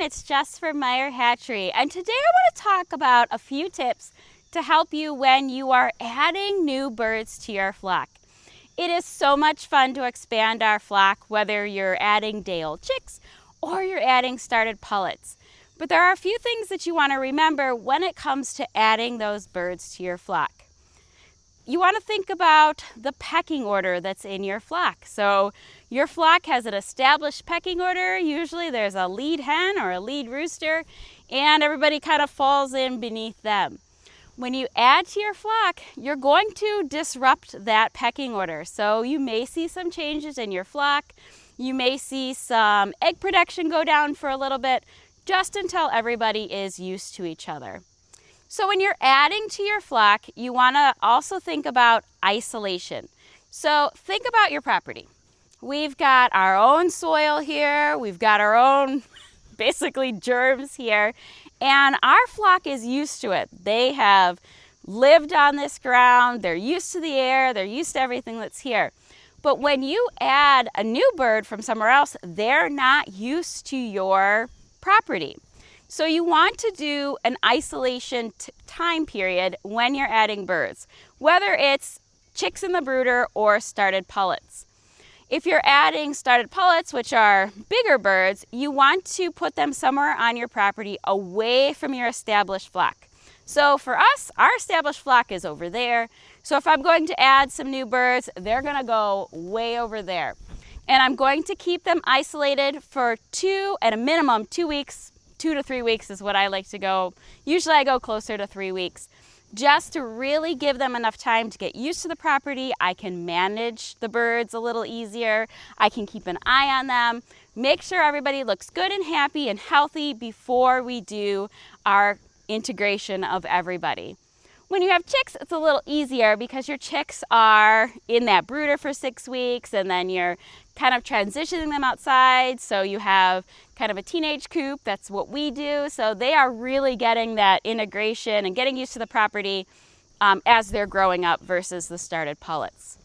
it's Jess from Meyer Hatchery, and today I want to talk about a few tips to help you when you are adding new birds to your flock. It is so much fun to expand our flock, whether you're adding day-old chicks or you're adding started pullets. But there are a few things that you want to remember when it comes to adding those birds to your flock. You want to think about the pecking order that's in your flock. So your flock has an established pecking order. Usually there's a lead hen or a lead rooster, and everybody kind of falls in beneath them. When you add to your flock, you're going to disrupt that pecking order. So you may see some changes in your flock. You may see some egg production go down for a little bit, just until everybody is used to each other. So when you're adding to your flock, you want to also think about isolation. So think about your property. We've got our own soil here. We've got our own basically germs here. And our flock is used to it. They have lived on this ground. They're used to the air. They're used to everything that's here. But when you add a new bird from somewhere else, they're not used to your property. So you want to do an isolation time period when you're adding birds, whether it's chicks in the brooder or started pullets. If you're adding started pullets, which are bigger birds, you want to put them somewhere on your property away from your established flock. So for us, our established flock is over there. So if I'm going to add some new birds, they're going to go way over there. And I'm going to keep them isolated for at a minimum 2 weeks. 2 to 3 weeks is what I like to go. Usually I go closer to 3 weeks, just to really give them enough time to get used to the property. I can manage the birds a little easier. I can keep an eye on them, make sure everybody looks good and happy and healthy before we do our integration of everybody. When you have chicks, it's a little easier because your chicks are in that brooder for 6 weeks, and then you're kind of transitioning them outside. So you have kind of a teenage coop. That's what we do. So they are really getting that integration and getting used to the property as they're growing up versus the started pullets.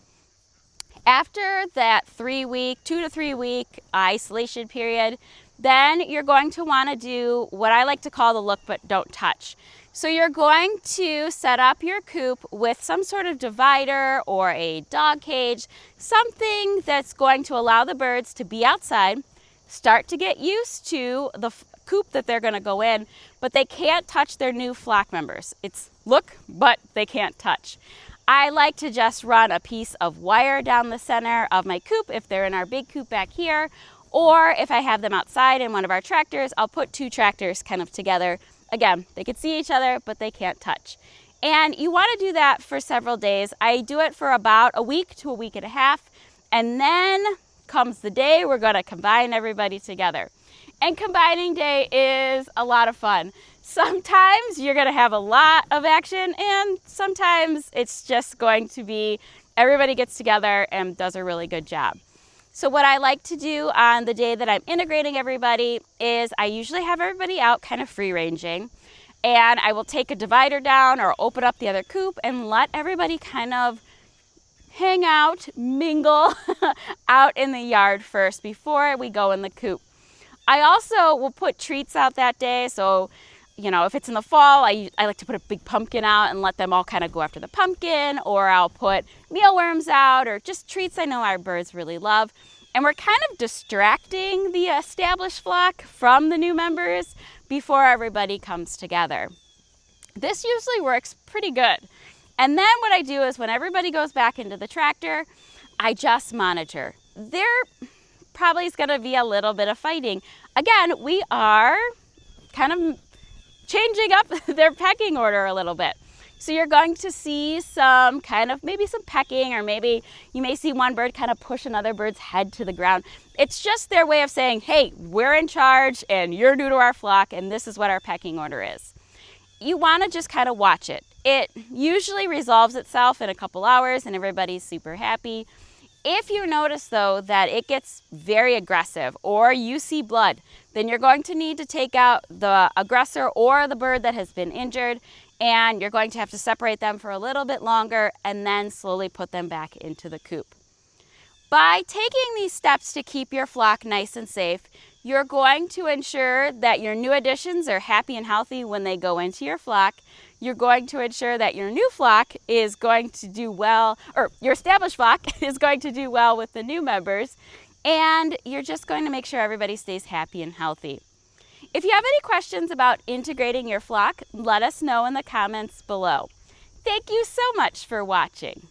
After that 2 to 3 week isolation period, then you're going to want to do what I like to call the look but don't touch. So you're going to set up your coop with some sort of divider or a dog cage, something that's going to allow the birds to be outside, start to get used to the coop that they're going to go in, but they can't touch their new flock members. It's look, but they can't touch. I like to just run a piece of wire down the center of my coop if they're in our big coop back here, or if I have them outside in one of our tractors, I'll put 2 tractors kind of together. Again, they can see each other, but they can't touch. And you want to do that for several days. I do it for about a week to a week and a half. And then comes the day we're going to combine everybody together. And combining day is a lot of fun. Sometimes you're going to have a lot of action, and sometimes it's just going to be everybody gets together and does a really good job. So what I like to do on the day that I'm integrating everybody is I usually have everybody out kind of free ranging, and I will take a divider down or open up the other coop and let everybody kind of hang out, mingle out in the yard first before we go in the coop. I also will put treats out that day. So, if it's in the fall, I like to put a big pumpkin out and let them all kind of go after the pumpkin, or I'll put mealworms out or just treats I know our birds really love. And we're kind of distracting the established flock from the new members before everybody comes together. This usually works pretty good. And then what I do is when everybody goes back into the tractor, I just monitor. There probably is going to be a little bit of fighting. Again, we are kind of changing up their pecking order a little bit. So you're going to see some pecking, or maybe you may see one bird kind of push another bird's head to the ground. It's just their way of saying, hey, we're in charge and you're new to our flock and this is what our pecking order is. You want to just kind of watch it. It usually resolves itself in a couple hours and everybody's super happy. If you notice though that it gets very aggressive or you see blood, then you're going to need to take out the aggressor or the bird that has been injured, and you're going to have to separate them for a little bit longer and then slowly put them back into the coop. By taking these steps to keep your flock nice and safe, You're going to ensure that your new additions are happy and healthy when they go into your flock. You're going to ensure that your new flock is going to do well, or your established flock is going to do well with the new members. And you're just going to make sure everybody stays happy and healthy. If you have any questions about integrating your flock, let us know in the comments below. Thank you so much for watching.